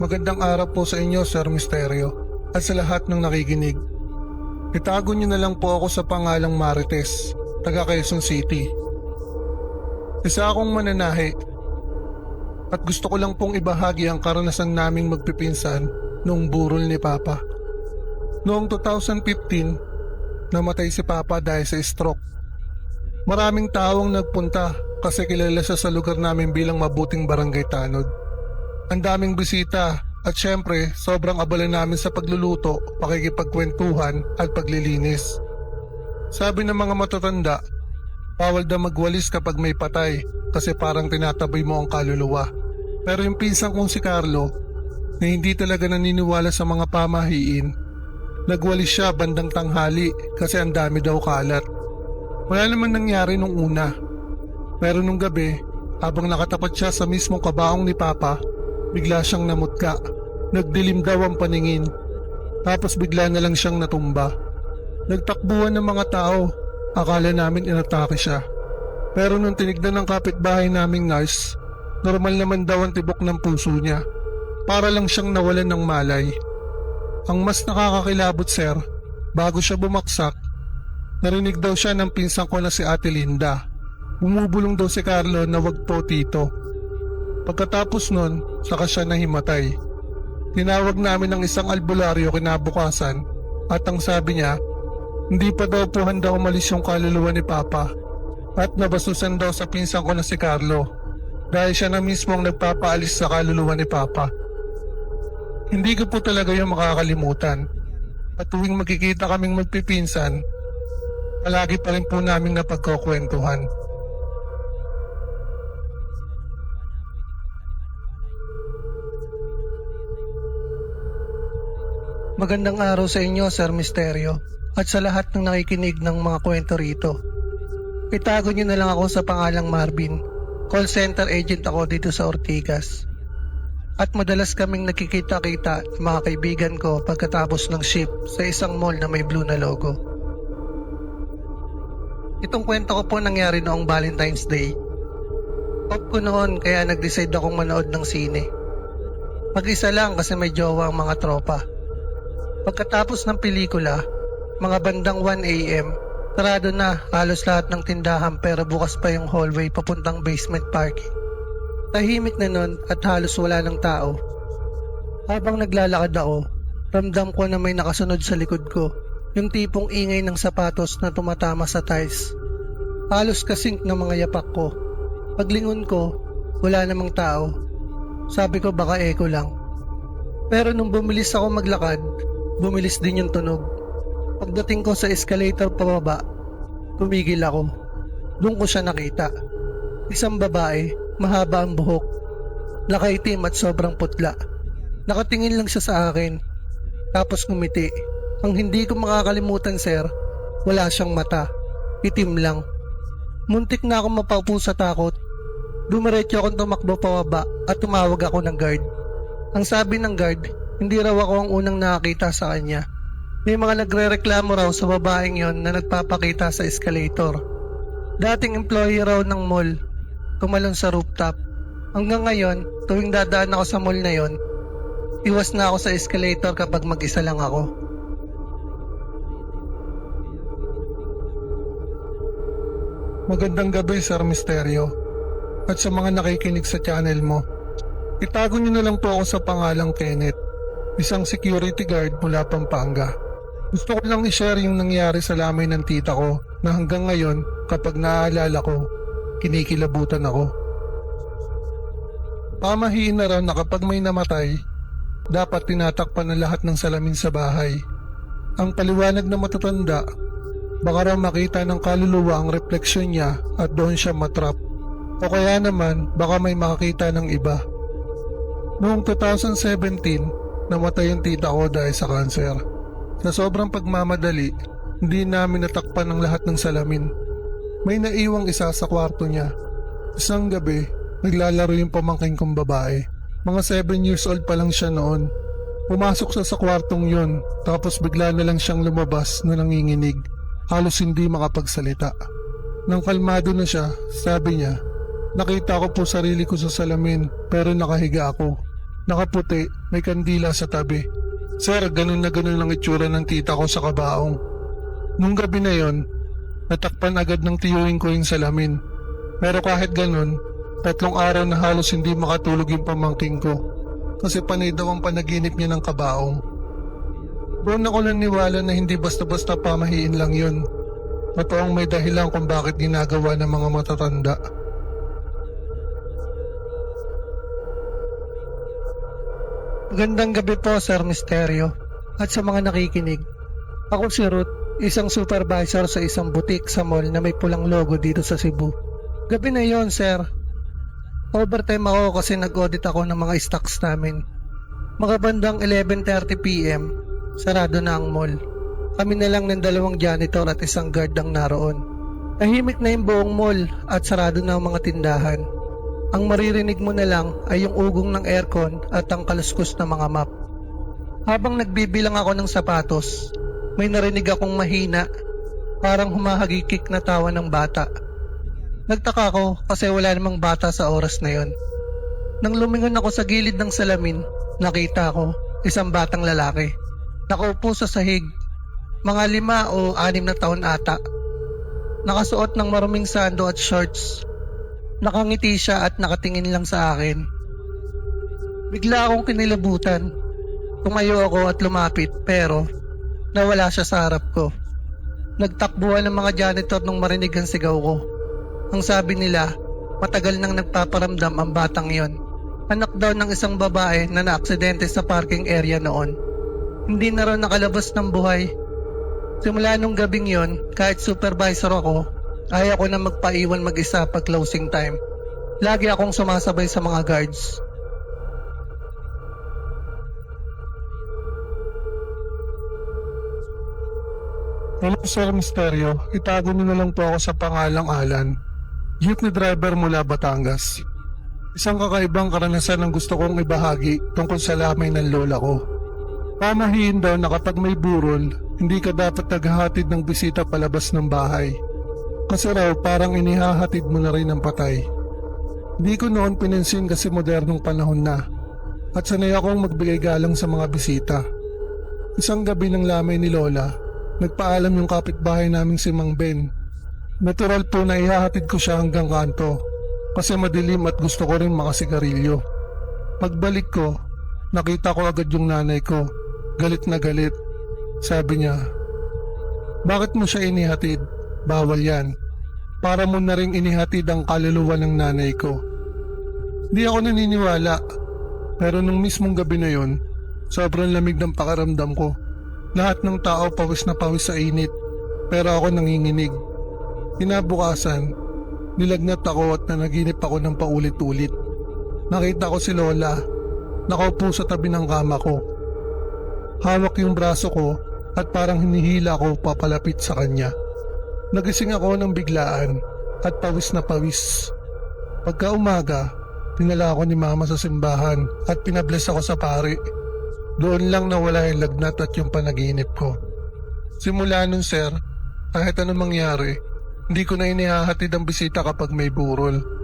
Magandang araw po sa inyo, Sir Misterio, at sa lahat ng nakikinig. Itago niyo na lang po ako sa pangalang Marites, taga Quezon City. Isa akong mananahi at gusto ko lang pong ibahagi ang karanasan naming magpipinsan noong burol ni Papa. Noong 2015, namatay si Papa dahil sa stroke. Maraming tao ang nagpunta kasi kilala siya sa lugar namin bilang mabuting barangay tanod. Ang daming bisita at syempre sobrang abala namin sa pagluluto, pakikipagkwentuhan at paglilinis. Sabi ng mga matatanda, bawal daw magwalis kapag may patay kasi parang tinataboy mo ang kaluluwa. Pero yung pinsan kong si Carlo na hindi talaga naniniwala sa mga pamahiin, nagwalis siya bandang tanghali kasi ang dami daw kalat. Wala naman nangyari nung una. Pero nung gabi, habang nakatapat siya sa mismong kabaong ni Papa, bigla siyang namutka. Nagdilim daw ang paningin. Tapos bigla na lang siyang natumba. Nagtakbuhan ng mga tao. Akala namin inatake siya. Pero nung tinignan ng kapitbahay naming nurse, normal naman daw ang tibok ng puso niya. Para lang siyang nawalan ng malay. Ang mas nakakakilabot, sir, bago siya bumaksak, narinig daw siya ng pinsan ko na si Ate Linda. Bumubulong daw si Carlo na wag po tito. Pagkatapos nun, saka siya nahimatay. Tinawag namin ng isang albularyo kinabukasan at ang sabi niya, hindi pa daw po handa umalis yung kaluluwa ni Papa at nabasusan daw sa pinsan ko na si Carlo dahil siya na mismo ang nagpapaalis sa kaluluwa ni Papa. Hindi ko po talaga yung makakalimutan at tuwing magkikita kaming magpipinsan, palagi pa rin po naming napagkukwentuhan. Magandang araw sa inyo, Sir Misterio, at sa lahat ng nakikinig ng mga kwento rito. Itago niyo na lang ako sa pangalang Marvin. Call center agent ako dito sa Ortigas. At madalas kaming nakikita-kita ng mga kaibigan ko pagkatapos ng shift sa isang mall na may blue na logo. Itong kwento ko po nangyari noong Valentine's Day. Off ko noon kaya nag-decide akong manood ng sine. Mag-isa lang kasi may jowa ang mga tropa. Pagkatapos ng pelikula, mga bandang 1 AM, sarado na halos lahat ng tindahan pero bukas pa yung hallway papuntang basement parking. Tahimik na nun at halos wala ng tao. Habang naglalakad ako, ramdam ko na may nakasunod sa likod ko, yung tipong ingay ng sapatos na tumatama sa tiles. Halos kasink ng mga yapak ko. Paglingon ko, wala namang tao. Sabi ko baka echo lang. Pero nung bumilis ako maglakad, bumilis din yung tunog. Pagdating ko sa escalator pababa, tumigil ako. Doon ko siya nakita. Isang babae, mahaba ang buhok, nakaitim at sobrang putla. Nakatingin lang siya sa akin, tapos ngumiti. Ang hindi ko makakalimutan, sir, wala siyang mata, itim lang. Muntik na akong mapaupo sa takot. Dumiretso akong tumakbo pababa at tumawag ako ng guard. Ang sabi ng guard, hindi raw ako ang unang nakakita sa kanya. May mga nagre-reklamo raw sa babaeng yon na nagpapakita sa escalator. Dating employee raw ng mall, tumalon sa rooftop. Hanggang ngayon, tuwing dadaan ako sa mall na yon, iwas na ako sa escalator kapag mag-isa lang ako. Magandang gabi, Sir Misterio, at sa mga nakikinig sa channel mo. Itago niyo na lang po ako sa pangalang Kenneth, isang security guard mula Pampanga. Gusto ko lang i-share yung nangyari sa lamay ng tita ko na hanggang ngayon kapag naaalala ko, kinikilabutan ako. Pamahiin na raw na kapag may namatay, dapat tinatakpan ng lahat ng salamin sa bahay. Ang paliwanag na matatanda, baka raw makita ng kaluluwa ang refleksyon niya at doon siya matrap. O kaya naman baka may makakita ng iba. Noong 2017, namatay yung tita ko dahil sa kanser. Sa sobrang pagmamadali, hindi namin natakpan ng lahat ng salamin. May naiwang isa sa kwarto niya. Isang gabi, naglalaro yung pamangkin kong babae. Mga 7 years old pa lang siya noon. Pumasok siya sa kwartong yon, tapos bigla na lang siyang lumabas na nanginginig. Halos hindi makapagsalita. Nang kalmado na siya, sabi niya, nakita ko po sarili ko sa salamin pero nakahiga ako. Nakaputi, may kandila sa tabi. Sir, ganun na ganun lang itsura ng tita ko sa kabaong. Nung gabi na yon, natakpan agad ng tiyuhin ko yung salamin. Pero kahit ganun, 3 araw na halos hindi makatulog yung pamangking ko. Kasi panay daw ang panaginip niya ng kabaong. Doon ako naniwala na hindi basta-basta pamahiin lang yun. Totoong may dahilan kung bakit ginagawa ng mga matatanda. Magandang gabi po, Sir Misterio, at sa mga nakikinig. Ako si Ruth, isang supervisor sa isang butik sa mall na may pulang logo dito sa Cebu. Gabi na yon, Sir. Overtime ako kasi nag-audit ako ng mga stocks namin. Mga bandang 11:30 PM, sarado na ang mall. Kami na lang ng 2 janitor at isang guard ang naroon. Tahimik na yung buong mall at sarado na ang mga tindahan. Ang maririnig mo na lang ay yung ugong ng aircon at ang kaluskos na mga map. Habang nagbibilang ako ng sapatos, may narinig akong mahina, parang humahagikik na tawa ng bata. Nagtaka ko kasi wala namang bata sa oras na yon. Nang lumingon ako sa gilid ng salamin, nakita ko isang batang lalaki. Nakaupo sa sahig, mga 5 o 6 na taon ata. Nakasuot ng maruming sando at shorts. Nakangiti siya at nakatingin lang sa akin. Bigla akong kinilabutan. Tumayo ako at lumapit pero nawala siya sa harap ko. Nagtakbuhan ng mga janitor nung marinig ang sigaw ko. Ang sabi nila, matagal nang nagpaparamdam ang batang yon. Anak daw ng isang babae na naaksidente sa parking area noon. Hindi na raw nakalabas ng buhay. Simula nung gabing yon, kahit supervisor ako, ayaw ko na magpaiwan mag-isa pag closing time. Lagi akong sumasabay sa mga guards. Hello Sir Misterio, itago niyo na lang po ako sa pangalang Alan. Jeepney driver mula Batangas. Isang kakaibang karanasan ang gusto kong ibahagi tungkol sa lamay ng lola ko. Pamahiin daw na kapag may burol, hindi ka dapat naghahatid ng bisita palabas ng bahay. Kasi raw parang inihahatid mo na rin ang patay. Hindi ko noon pinansin kasi modernong panahon na at sanay akong magbigay galang sa mga bisita. Isang gabi ng lamay ni Lola, nagpaalam yung kapitbahay naming si Mang Ben. Natural po na ihahatid ko siya hanggang kanto kasi madilim at gusto ko rin makasigarilyo. Pagbalik ko, nakita ko agad yung nanay ko. Galit na galit. Sabi niya, "Bakit mo siya inihatid? Bawal yan. Para mo na rin inihatid ang kaluluwa ng nanay ko." Di ako naniniwala. Pero nung mismong gabi na yon, sobrang lamig ng pakaramdam ko. Lahat ng tao pawis na pawis sa init. Pero ako nanginginig. Kinabukasan, nilagnat ako at nanaginip ako ng paulit-ulit. Nakita ko si Lola, nakaupo sa tabi ng kama ko. Hawak yung braso ko at parang hinihila ko papalapit sa kanya. Nagising ako ng biglaan at pawis na pawis. Pagka umaga, tinala ako ni Mama sa simbahan at pinabless ako sa pari. Doon lang nawala yung lagnat at yung panaginip ko. Simula nun sir, kahit anong mangyari, hindi ko na inihahatid ang bisita kapag may burol.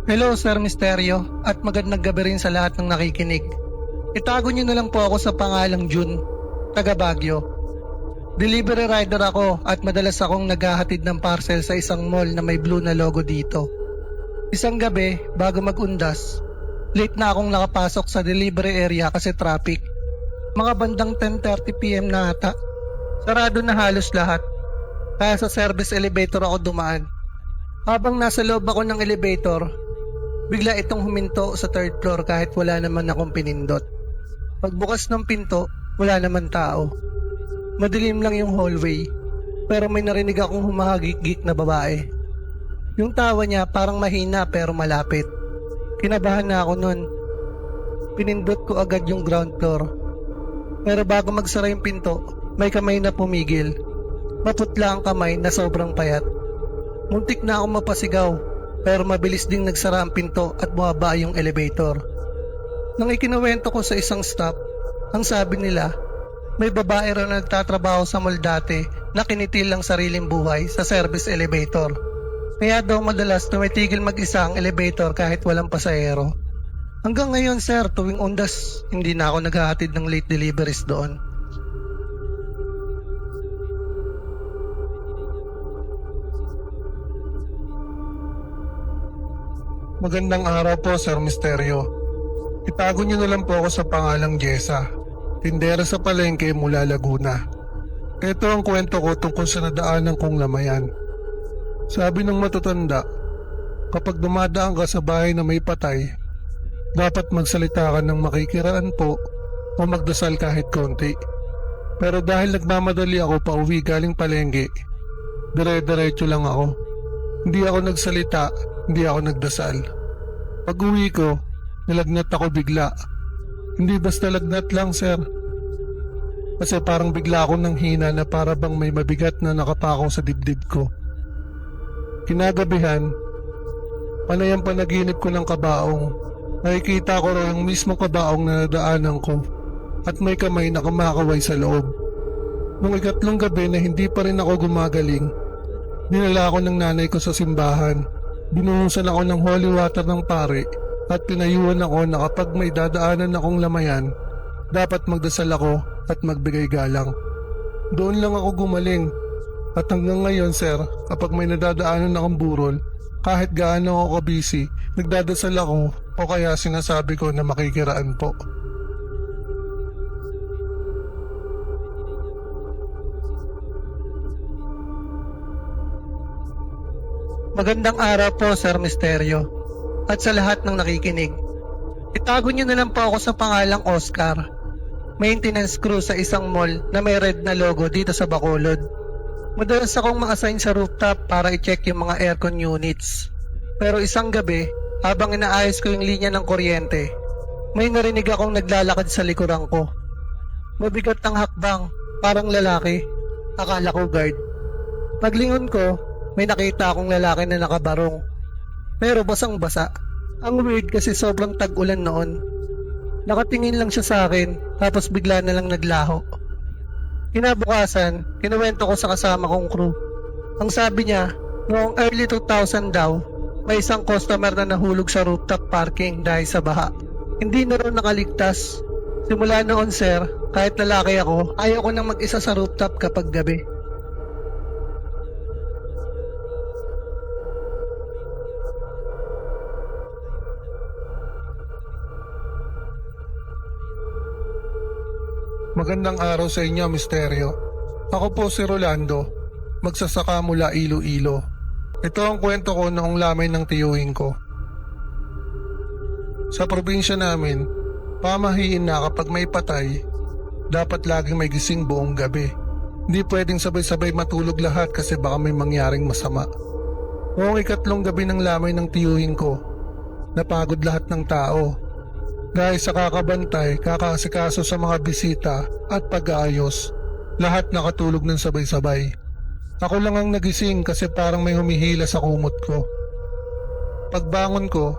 Hello, Sir Misterio, at magandang gabi rin sa lahat ng nakikinig. Itago niyo na lang po ako sa pangalang June, taga Baguio. Delivery rider ako at madalas akong naghahatid ng parcel sa isang mall na may blue na logo dito. Isang gabi, bago mag-undas, late na akong nakapasok sa delivery area kasi traffic. Mga bandang 10:30 PM na ata. Sarado na halos lahat. Kaya sa service elevator ako dumaan. Habang nasa loob ako ng elevator, bigla itong huminto sa 3rd floor kahit wala naman akong pinindot. Pagbukas ng pinto, wala naman tao. Madilim lang yung hallway, pero may narinig akong humahagik-gik na babae. Yung tawa niya parang mahina pero malapit. Kinabahan na ako nun. Pinindot ko agad yung ground floor. Pero bago magsara yung pinto, may kamay na pumigil. Maputla ang kamay na sobrang payat. Muntik na akong mapasigaw, pero mabilis ding nagsara ang pinto at bumaba yung elevator. Nang ikinuwento ko sa isang staff, ang sabi nila, may babae raw na nagtatrabaho sa mall dati na kinitil ang sariling buhay sa service elevator. Kaya daw madalas tumitigil mag-isa ang elevator kahit walang pasahero. Hanggang ngayon sir, tuwing undas, hindi na ako naghahatid ng late deliveries doon. Magandang araw po, Sir Misterio. Itago niyo na lang po ako sa pangalang Jessa, tindera sa palengke mula Laguna. Ito ang kwento ko tungkol sa nadaanan kong lamayan. Sabi ng matatanda, kapag dumadaan ka sa bahay na may patay, dapat magsalita ka ng makikiraan po o magdasal kahit konti. Pero dahil nagmamadali ako pa uwi galing palengke, dire-diretso lang ako. Hindi ako nagsalita, hindi ako nagdasal. Pag uwi ko, nilagnat ako bigla. Hindi basta lagnat lang, sir. Kasi parang bigla akong nanghina na para bang may mabigat na nakapakaw sa dibdib ko. Kinagabihan, panay ang panaginip ko ng kabaong. Nakikita ko raw yung mismo kabaong na nadaanan ko at may kamay na kumakaway sa loob. Nung ikatlong gabi na hindi pa rin ako gumagaling, dinala ako ng nanay ko sa simbahan. Binuhusan ako ng holy water ng pare at pinayuhan ako na kapag may dadaanan akong lamayan, dapat magdasal ako at magbigay galang. Doon lang ako gumaling. At hanggang ngayon sir, kapag may nadadaanan akong burol, kahit gaano ako kabisi, nagdadasal ako o kaya sinasabi ko na makikiraan po. Magandang araw po Sir Misterio at sa lahat ng nakikinig. Itago niyo na lang po ako sa pangalang Oscar, maintenance crew sa isang mall na may red na logo dito sa Bacolod. Madalas akong ma-assign sa rooftop para i-check yung mga aircon units. Pero isang gabi, habang inaayos ko yung linya ng kuryente, may narinig akong naglalakad sa likuran ko. Mabigat ang hakbang, parang lalaki. Akala ko guard. Paglingon ko, may nakita akong lalaki na nakabarong. Pero basang-basa. Ang weird kasi sobrang tag-ulan noon. Nakatingin lang siya sa akin, tapos bigla na lang naglaho. Kinabukasan, kinuwento ko sa kasama kong crew. Ang sabi niya, noong early 2000 daw, may isang customer na nahulog sa rooftop parking dahil sa baha. Hindi na rin nakaligtas. Simula noon sir, kahit lalaki ako, ayaw ko nang mag-isa sa rooftop kapag gabi. Magandang araw sa inyo, Misterio. Ako po si Rolando, magsasaka mula Iloilo. Ito ang kwento ko noong lamay ng tiyuhin ko. Sa probinsya namin, pamahiin na kapag may patay, dapat laging may gising buong gabi. Hindi pwedeng sabay-sabay matulog lahat kasi baka may mangyaring masama. Noong ikatlong gabi ng lamay ng tiyuhin ko, napagod lahat ng tao. Dahil sa kakabantay, kakasikaso sa mga bisita at pag-aayos, lahat nakatulog ng sabay-sabay. Ako lang ang nagising kasi parang may humihila sa kumot ko. Pagbangon ko,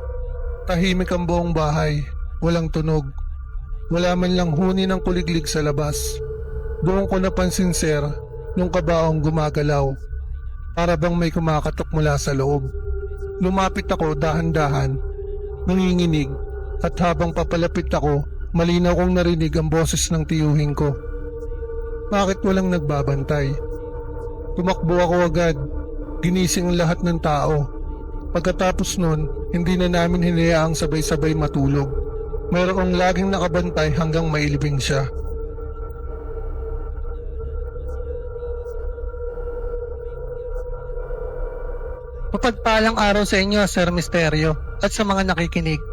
tahimik ang buong bahay, walang tunog. Wala man lang huni ng kuliglig sa labas. Doon ko napansin sir, yung kabaong gumagalaw. Para bang may kumakatok mula sa loob. Lumapit ako dahan-dahan, nanginginig. At habang papalapit ako, malinaw kong narinig ang boses ng tiyuhin ko. Bakit walang nagbabantay? Tumakbo ako agad. Ginising ang lahat ng tao. Pagkatapos nun, hindi na namin hinayaang sabay-sabay matulog. Mayroong laging nakabantay hanggang mailibing siya. Mapagpalang araw sa inyo Sir Misterio at sa mga nakikinig.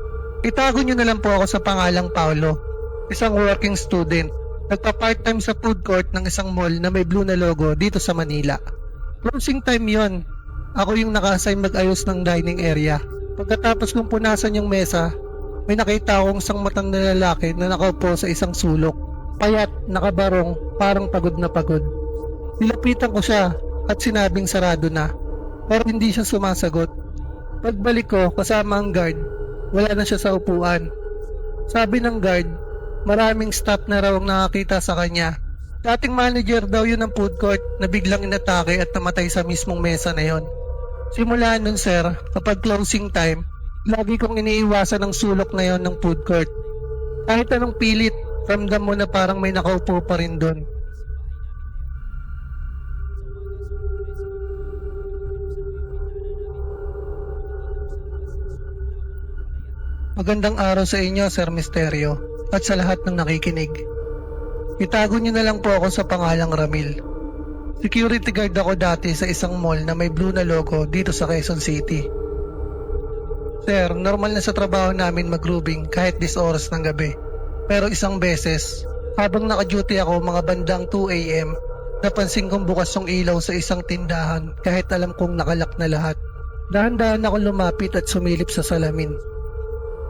Itago niyo na lang po ako sa pangalang Paulo, isang working student. Nagpa-part-time sa food court ng isang mall na may blue na logo dito sa Manila. Closing time yon. Ako yung naka-assign mag-ayos ng dining area. Pagkatapos kong punasan yung mesa, may nakita akong isang matang na lalaki na nakaupo sa isang sulok. Payat, nakabarong, parang pagod na pagod. Nilapitan ko siya at sinabing sarado na, pero hindi siya sumasagot. Pagbalik ko kasama ang guard, wala na siya sa upuan. Sabi ng guard, maraming staff na raw ang nakakita sa kanya. Dating manager daw yun ng food court na biglang inatake at namatay sa mismong mesa na yon. Simula nun sir, kapag closing time, lagi kong iniiwasan ang sulok na yon ng food court. Kahit anong pilit, ramdam mo na parang may nakaupo pa rin doon. Magandang araw sa inyo, Sir Misterio, at sa lahat ng nakikinig. Itago niyo na lang po ako sa pangalang Ramil. Security guard ako dati sa isang mall na may blue na logo dito sa Quezon City. Sir, normal na sa trabaho namin mag-grooving kahit 10 oras ng gabi. Pero isang beses, habang naka-duty ako mga bandang 2 AM, napansin kong bukas yung ilaw sa isang tindahan kahit alam kong nakalak na lahat. Dahan-dahan ako lumapit at sumilip sa salamin.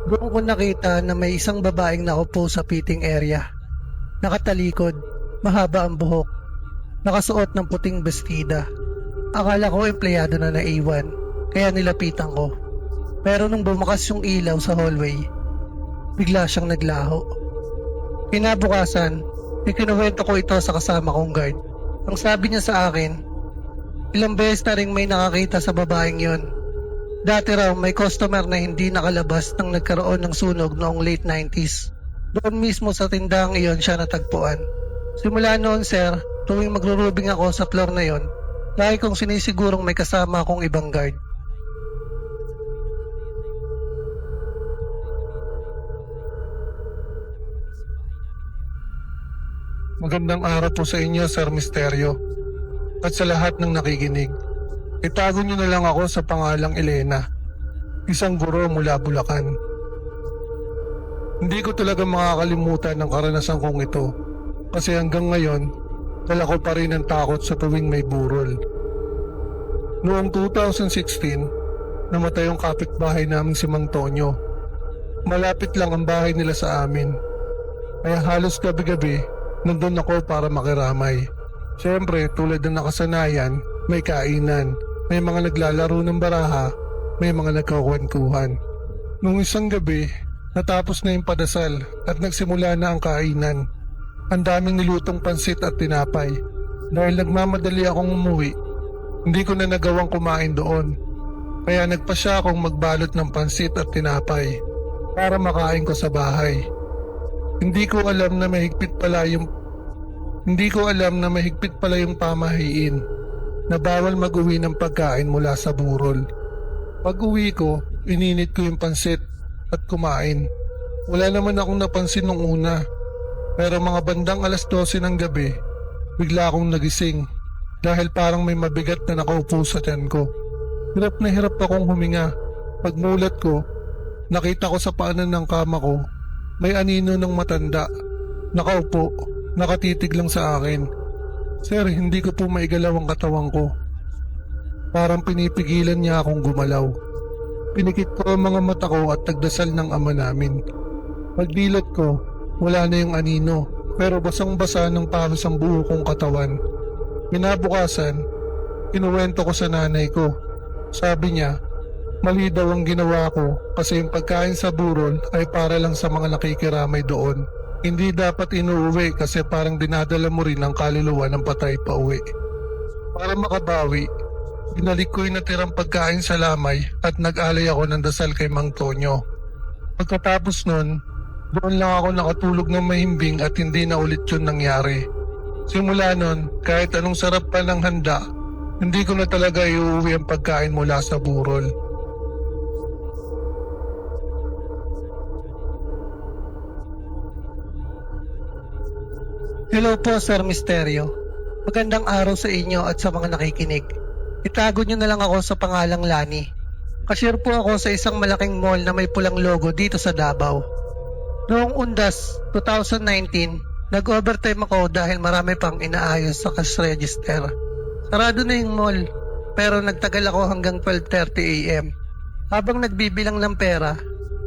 Doon ko nakita na may isang babaeng nakaupo sa fitting area. Nakatalikod, mahaba ang buhok, nakasuot ng puting bestida. Akala ko empleyado na naiwan, kaya nilapitan ko. Pero nung bumakas yung ilaw sa hallway, bigla siyang naglaho. Kinabukasan, ikinuwento ko ito sa kasama kong guard. Ang sabi niya sa akin, ilang beses na rin may nakakita sa babaeng yon. Dati raw may customer na hindi nakalabas nang nagkaroon ng sunog noong late 90s. Doon mismo sa tindahang iyon siya natagpuan. Simula noon sir, tuwing magro-roobing ako sa floor na yon, lagi kong sinisigurong may kasama akong ibang guard. Magandang araw po sa inyo, Sir Misterio, at sa lahat ng nakikinig. Itago niyo na lang ako sa pangalang Elena, isang guro mula Bulacan. Hindi ko talaga makakalimutan ang karanasan kong ito kasi hanggang ngayon, dala ko pa rin ang takot sa tuwing may burol. Noong 2016, namatay ang kapitbahay namin si Mang Tonyo. Malapit lang ang bahay nila sa amin, kaya halos gabi-gabi nandun ako para makiramay. Siyempre, tulad ng nakasanayan, may kainan, may mga naglalaro ng baraha, may mga nagkakwentuhan. Nung isang gabi, natapos na yung padasal at nagsimula na ang kainan. Ang daming nilutong pansit at tinapay. Dahil nagmamadali akong umuwi, hindi ko na nagawang kumain doon. Kaya nagpasya akong magbalot ng pansit at tinapay para makain ko sa bahay. Hindi ko alam na mahigpit pala yung pamahiin na bawal mag-uwi ng pagkain mula sa burol. Pag-uwi ko, ininit ko yung pansit at kumain. Wala naman akong napansin nung una. Pero mga bandang 12:00 ng gabi, bigla akong nagising dahil parang may mabigat na nakaupo sa tiyan ko. Hirap na hirap akong huminga. Pagmulat ko, nakita ko sa paanan ng kama ko, may anino ng matanda. Nakaupo, nakatitig lang sa akin. Sir, hindi ko po maigalaw ang katawan ko. Parang pinipigilan niya akong gumalaw. Pinikit ko ang mga mata ko at nagdasal ng ama namin. Pagdilat ko, wala na yung anino, pero basang-basa ng paros ang buo kong katawan. Kinabukasan, kinuwento ko sa nanay ko. Sabi niya, mali daw ang ginawa ko kasi yung pagkain sa burol ay para lang sa mga nakikiramay doon. Hindi dapat inuuwi kasi parang dinadala mo rin ang kaluluwa ng patay pa uwi. Para makabawi, binalik ko yung natirang pagkain sa lamay at nag-alay ako ng dasal kay Mang Tonyo. Pagkatapos nun, doon lang ako nakatulog ng mahimbing at hindi na ulit yun nangyari. Simula nun, kahit anong sarap pa ng handa, hindi ko na talaga iuwi ang pagkain mula sa burol. Hello po Sir Misterio. Magandang araw sa inyo at sa mga nakikinig. Itago niyo na lang ako sa pangalang Lani. Cashier po ako sa isang malaking mall na may pulang logo dito sa Davao. Noong Undas 2019, nag-overtime ako dahil marami pang inaayos sa cash register. Sarado na yung mall, pero nagtagal ako hanggang 12:30 AM. Habang nagbibilang ng pera,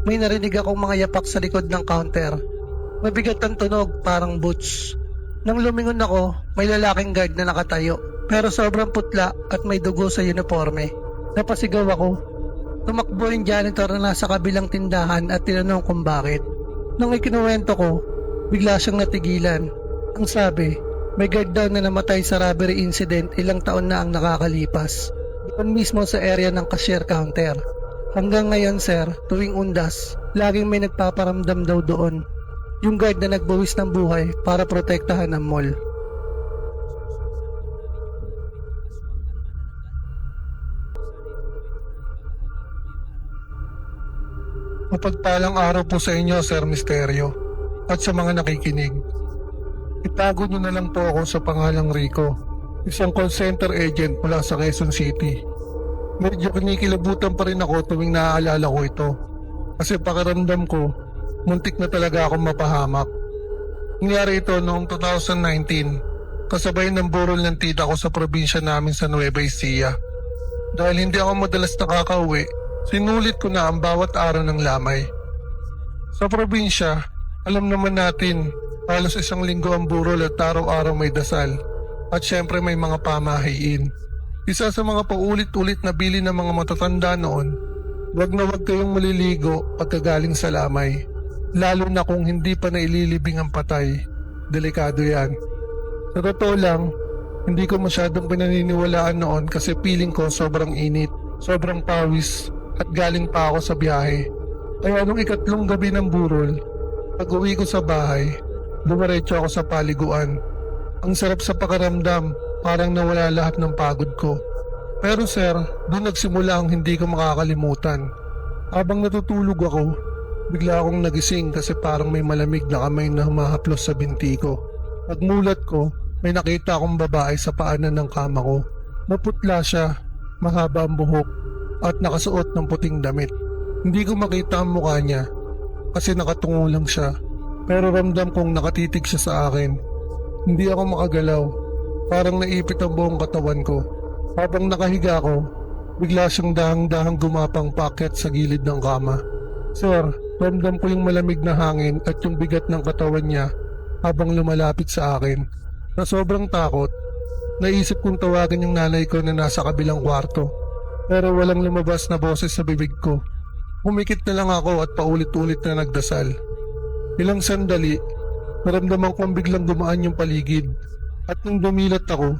may narinig akong mga yapak sa likod ng counter. Mabigat ang tunog, parang boots. Nang lumingon ako, may lalaking guard na nakatayo, pero sobrang putla at may dugo sa uniforme. Napasigaw ako. Tumakbo yung janitor na nasa kabilang tindahan at tinanong kung bakit. Nang ikinuwento ko, bigla siyang natigilan. Ang sabi, may guard daw na namatay sa robbery incident ilang taon na ang nakakalipas. doon mismo sa area ng cashier counter. Hanggang ngayon sir, tuwing undas, laging may nagpaparamdam daw doon. Yung guard na nagbuwis ng buhay para protektahan ang mall. Mapagpalang araw po sa inyo, Sir Misterio, at sa mga nakikinig. Itago niyo na lang po ako sa pangalang Rico, isang call center agent mula sa Quezon City. Medyo kinikilabutan pa rin ako tuwing naaalala ko ito, kasi pakiramdam ko, muntik na talaga akong mapahamak. Nangyari ito noong 2019, kasabay ng burol ng tita ko sa probinsya namin sa Nueva Ecija. Dahil hindi ako madalas nakakauwi, sinulit ko na ang bawat araw ng lamay. Sa probinsya, alam naman natin, halos isang linggo ang burol at araw-araw may dasal. At syempre may mga pamahiin. Isa sa mga paulit-ulit na bili ng mga matatanda noon, wag na wag kayong maliligo pagkagaling sa lamay. Lalo na kung hindi pa naililibing ang patay. Delikado yan. Sa totoo lang, hindi ko masyadong pinaniniwalaan noon kasi feeling ko sobrang init, sobrang pawis, at galing pa ako sa biyahe. Kaya nung ikatlong gabi ng burol, pag uwi ko sa bahay, dumiretso ako sa paliguan. Ang sarap sa pakiramdam, parang nawala lahat ng pagod ko. Pero sir, doon nagsimula ang hindi ko makakalimutan. Habang natutulog ako, bigla akong nagising kasi parang may malamig na kamay na humahaplos sa binti ko. Pagmulat ko, may nakita akong babae sa paanan ng kama ko. Maputla siya, mahaba ang buhok, at nakasuot ng puting damit. Hindi ko makita ang mukha niya kasi nakatungo lang siya. Pero ramdam kong nakatitig siya sa akin. Hindi ako makagalaw. Parang naipit ang buong katawan ko. Habang nakahiga ko, bigla siyang dahang-dahang gumapang paket sa gilid ng kama. Sir, ramdam ko yung malamig na hangin at yung bigat ng katawan niya habang lumalapit sa akin. Na sobrang takot, naisip kong tawagin yung nanay ko na nasa kabilang kwarto. Pero walang lumabas na boses sa bibig ko. Humikit na lang ako at paulit-ulit na nagdasal. Ilang sandali, naramdaman kong biglang gumaan yung paligid. At nung dumilat ako,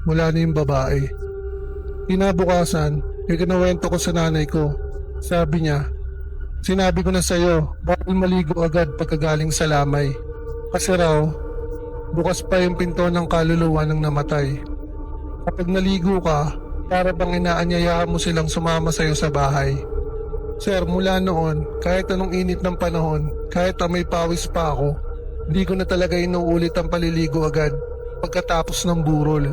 wala na yung babae. Kinabukasan, ikinawento ko sa nanay ko. Sabi niya, sinabi ko na sa'yo, bawal maligo agad pagkagaling sa lamay. Kasi raw, bukas pa yung pinto ng kaluluwa ng namatay. Kapag naligo ka, para bang inaanyayahan mo silang sumama sa'yo sa bahay. Sir, mula noon, kahit anong init ng panahon, kahit may pawis pa ako, hindi ko na talaga inuulit ang paliligo agad pagkatapos ng burol.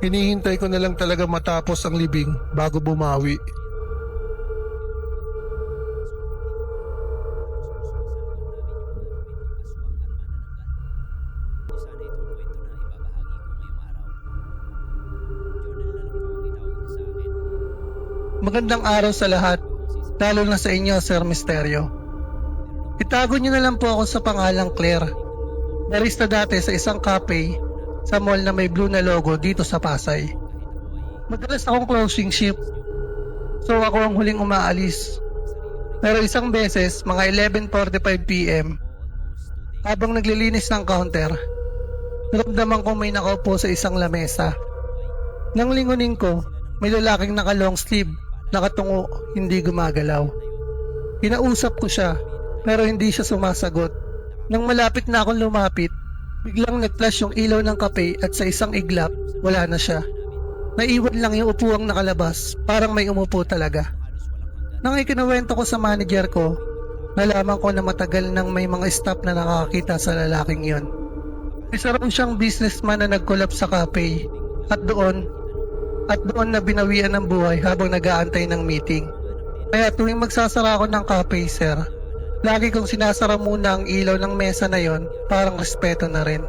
Hinihintay ko na lang talaga matapos ang libing bago bumawi. Magandang araw sa lahat, lalo na sa inyo, Sir Misterio. Itago niyo na lang po ako sa pangalang Claire. Barista dati sa isang cafe sa mall na may blue na logo dito sa Pasay. Madalas akong closing shift, so ako ang huling umaalis. Pero isang beses, mga 11:45 PM, habang naglilinis ng counter, naramdaman ko may nakaupo sa isang lamesa. Nang lingunin ko, may lalaking naka long sleeve, nakatungo, hindi gumagalaw. Kinausap ko siya, pero hindi siya sumasagot. Nang malapit na akong lumapit, biglang nag-flash yung ilaw ng kape at sa isang iglap, wala na siya. Naiwan lang yung upuang nakalabas, parang may umupo talaga. Nang ikinuwento ko sa manager ko, nalaman ko na matagal nang may mga staff na nakakita sa lalaking yon. Isa raw siyang businessman na nag-collapse sa cafe at doon na binawian ng buhay habang nag-aantay ng meeting. Kaya tuwing magsasara ako ng cafe, sir, lagi kong sinasara muna ang ilaw ng mesa na yon, parang respeto na rin.